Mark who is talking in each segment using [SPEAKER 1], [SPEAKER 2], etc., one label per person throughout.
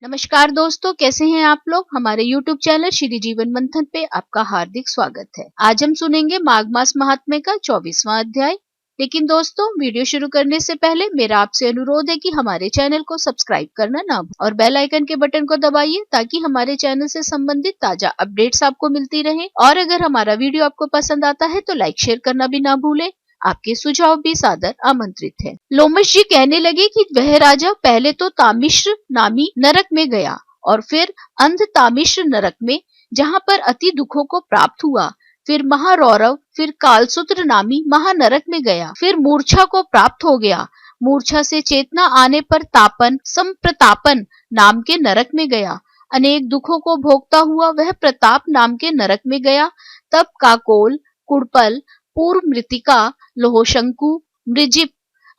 [SPEAKER 1] नमस्कार दोस्तों, कैसे हैं आप लोग। हमारे YouTube चैनल श्री जीवन मंथन पे आपका हार्दिक स्वागत है। आज हम सुनेंगे माघ मास महात्म्य का 24वां अध्याय। लेकिन दोस्तों, वीडियो शुरू करने से पहले मेरा आपसे अनुरोध है कि हमारे चैनल को सब्सक्राइब करना ना भूलें और बेल आइकन के बटन को दबाइए ताकि हमारे चैनल से संबंधित ताजा अपडेट्स आपको मिलती रहे। और अगर हमारा वीडियो आपको पसंद आता है तो लाइक शेयर करना भी ना भूलें। आपके सुझाव भी सादर आमंत्रित है। लोमश जी कहने लगे कि वह राजा पहले तो तामिश्र नामी नरक में गया और फिर अंध तामिश्र नरक में, जहां पर अति दुखों को प्राप्त हुआ। फिर महारौरव, फिर कालसूत्र नामी महानरक में गया। फिर मूर्छा को प्राप्त हो गया। मूर्छा से चेतना आने पर तापन संप्रतापन नाम के नरक में गया। अनेक दुखों को भोगता हुआ वह प्रताप नाम के नरक में गया। तब काकोल, कुड़पल, पूर्व मृतिका, लोहशंकु, मृजिप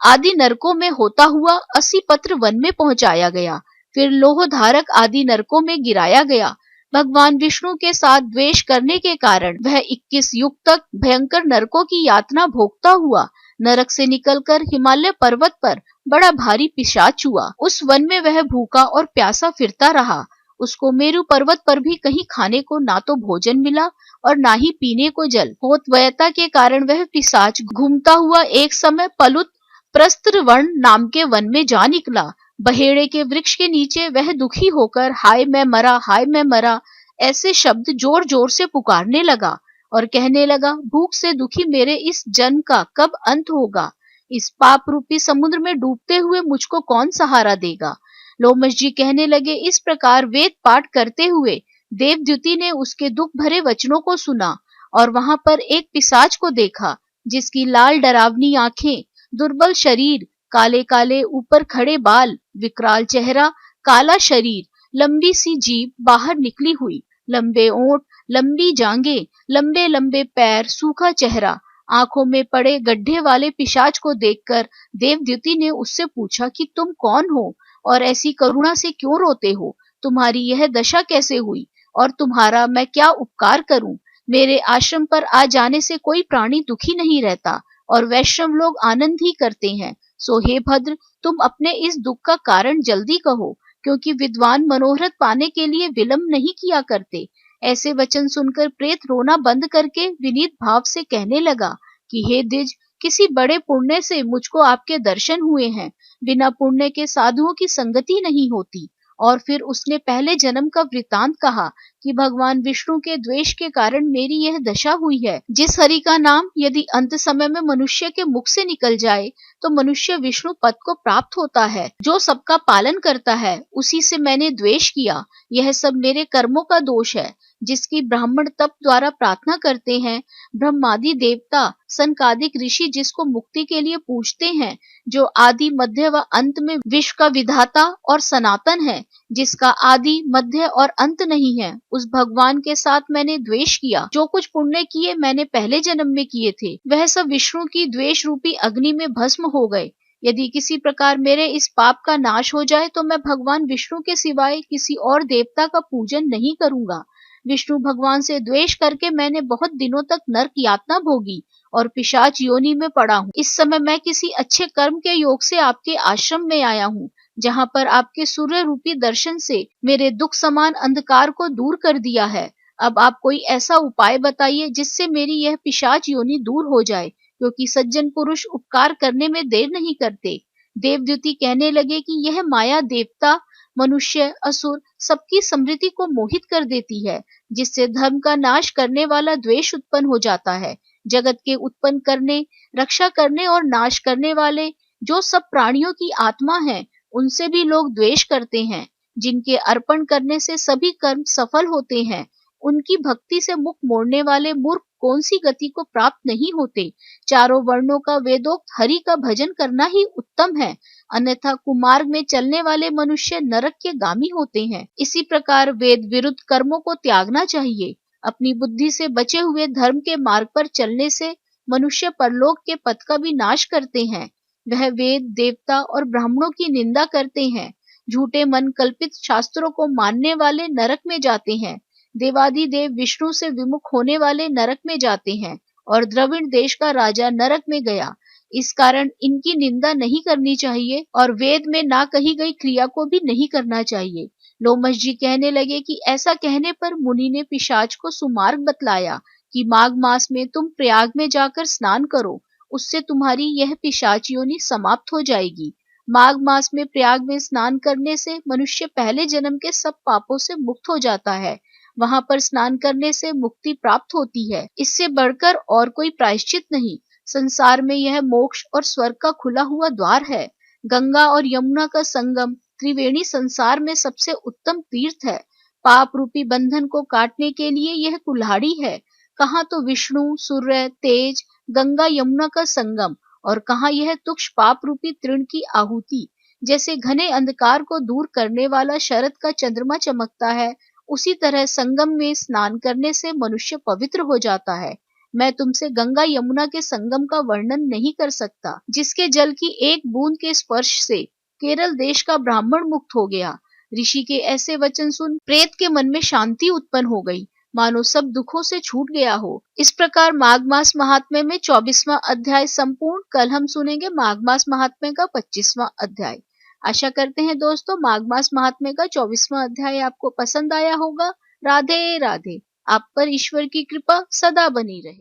[SPEAKER 1] आदि नरकों में होता हुआ 80 पत्र वन में पहुंचाया गया। फिर लोहधारक आदि नरकों में गिराया गया। भगवान विष्णु के साथ द्वेष करने के कारण वह 21 युग तक भयंकर नरकों की यातना भोगता हुआ नरक से निकलकर हिमालय पर्वत पर बड़ा भारी पिशाच हुआ। उस वन में वह भूखा और प्यासा फिरता रहा। उसको मेरु पर्वत पर भी कहीं खाने को ना तो भोजन मिला और ना ही पीने को जल। होतव्यता के कारण वह पिशाच घूमता हुआ एक समय पलुत प्रस्त्रवर्ण नाम के वन में जा निकला। बहेड़े के वृक्ष के नीचे वह दुखी होकर हाय मैं मरा, हाय मैं मरा ऐसे शब्द जोर जोर से पुकारने लगा और कहने लगा, भूख से दुखी मेरे इस जन्म का कब अंत होगा। इस पाप रूपी समुद्र में डूबते हुए मुझको कौन सहारा देगा। लोमश जी कहने लगे, इस प्रकार वेद पाठ करते हुए देवद्युति ने उसके दुख भरे वचनों को सुना और वहां पर एक पिशाच को देखा, जिसकी लाल डरावनी आंखें, दुर्बल शरीर, काले काले ऊपर खड़े बाल, विकराल चेहरा, काला शरीर, लंबी सी जीभ बाहर निकली हुई, लंबे ओंठ, लंबी जांघें, लंबे लंबे पैर, सूखा चेहरा, आंखों में पड़े गड्ढे वाले पिशाच को देखकर देवद्युति ने उससे पूछा कि तुम कौन हो और ऐसी करुणा से क्यों रोते हो। तुम्हारी यह दशा कैसे हुई और तुम्हारा मैं क्या उपकार करूं। मेरे आश्रम पर आ जाने से कोई प्राणी दुखी नहीं रहता और वैष्णव लोग आनंद ही करते हैं। सो हे भद्र, तुम अपने इस दुख का कारण जल्दी कहो, क्योंकि विद्वान मनोरथ पाने के लिए विलंब नहीं किया करते। ऐसे वचन सुनकर प्रेत रोना बंद करके विनीत भाव से कहने लगा कि हे द्विज, किसी बड़े पुण्य से मुझको आपके दर्शन हुए हैं। बिना पुण्य के साधुओं की संगति नहीं होती। और फिर उसने पहले जन्म का वृतांत कहा कि भगवान विष्णु के द्वेष के कारण मेरी यह दशा हुई है। जिस हरि का नाम यदि अंत समय में मनुष्य के मुख से निकल जाए तो मनुष्य विष्णु पद को प्राप्त होता है। जो सबका पालन करता है उसी से मैंने द्वेष किया। यह सब मेरे कर्मों का दोष है, जिसकी ब्राह्मण तप द्वारा प्रार्थना करते हैं। ब्रह्मादि देवता, सनकादिक ऋषि जिसको मुक्ति के लिए पूछते हैं, जो आदि मध्य व अंत में विश्व का विधाता और सनातन है, जिसका आदि मध्य और अंत नहीं है, उस भगवान के साथ मैंने द्वेष किया। जो कुछ पुण्य किए मैंने पहले जन्म में किए थे, वह सब विष्णु की द्वेष रूपी अग्नि में भस्म हो गए। यदि किसी प्रकार मेरे इस पाप का नाश हो जाए तो मैं भगवान विष्णु के सिवाय किसी और देवता का पूजन नहीं करूंगा। विष्णु भगवान से द्वेष करके मैंने बहुत दिनों तक नरक यातना भोगी और पिशाच योनि में पड़ा हूँ। इस समय मैं किसी अच्छे कर्म के योग से आपके आश्रम में आया हूँ, जहाँ पर आपके सूर्य रूपी दर्शन से मेरे दुख समान अंधकार को दूर कर दिया है। अब आप कोई ऐसा उपाय बताइए जिससे मेरी यह पिशाच योनि दूर हो जाए, क्योंकि सज्जन पुरुष उपकार करने में देर नहीं करते। देवद्युति कहने लगे कि यह माया देवता, मनुष्य, असुर सबकी समृद्धि को मोहित कर देती है, जिससे धर्म का नाश करने वाला द्वेष उत्पन्न हो जाता है। जगत के उत्पन्न करने, रक्षा करने और नाश करने वाले जो सब प्राणियों की आत्मा है, उनसे भी लोग द्वेष करते हैं। जिनके अर्पण करने से सभी कर्म सफल होते हैं, उनकी भक्ति से मुख मोड़ने वाले मूर्ख कौन सी गति को प्राप्त नहीं होते। चारों वर्णों का वेदोक्त हरि का भजन करना ही उत्तम है, अन्यथा कुमार्ग में चलने वाले मनुष्य नरक के गामी होते हैं। इसी प्रकार वेद विरुद्ध कर्मों को त्यागना चाहिए। अपनी बुद्धि से बचे हुए धर्म के मार्ग पर चलने से मनुष्य परलोक के पद का भी नाश करते हैं। वह वेद, देवता और ब्राह्मणों की निंदा करते हैं। झूठे मन कल्पित शास्त्रों को मानने वाले नरक में जाते हैं। देवादि देव विष्णु से विमुख होने वाले नरक में जाते हैं और द्रविड़ देश का राजा नरक में गया। इस कारण इनकी निंदा नहीं करनी चाहिए और वेद में ना कही गई क्रिया को भी नहीं करना चाहिए। लोमश जी कहने लगे कि ऐसा कहने पर मुनि ने पिशाच को सुमार्ग बतलाया कि माघ मास में तुम प्रयाग में जाकर स्नान करो, उससे तुम्हारी यह पिशाच योनि समाप्त हो जाएगी। माघ मास में प्रयाग में स्नान करने से मनुष्य पहले जन्म के सब पापों से मुक्त हो जाता है। वहां पर स्नान करने से मुक्ति प्राप्त होती है। इससे बढ़कर और कोई प्रायश्चित नहीं। संसार में यह मोक्ष और स्वर्ग का खुला हुआ द्वार है। गंगा और यमुना का संगम त्रिवेणी संसार में सबसे उत्तम तीर्थ है। पाप रूपी बंधन को काटने के लिए यह कुल्हाड़ी है। कहाँ तो विष्णु, सूर्य, तेज, गंगा यमुना का संगम, और कहाँ यह तुक्ष पाप रूपी तृण की आहुति। जैसे घने अंधकार को दूर करने वाला शरद का चंद्रमा चमकता है, उसी तरह संगम में स्नान करने से मनुष्य पवित्र हो जाता है। मैं तुमसे गंगा यमुना के संगम का वर्णन नहीं कर सकता, जिसके जल की एक बूंद के स्पर्श से केरल देश का ब्राह्मण मुक्त हो गया। ऋषि के ऐसे वचन सुन प्रेत के मन में शांति उत्पन्न हो गई, मानो सब दुखों से छूट गया हो। इस प्रकार माघ मास महात्म्य में 24वां अध्याय संपूर्ण। कल हम सुनेंगे माघ मास महात्म्य का 25वां अध्याय। आशा करते हैं दोस्तों माघ मास महात्म्य का 24वां अध्याय आपको पसंद आया होगा। राधे राधे। आप पर ईश्वर की कृपा सदा बनी रहे।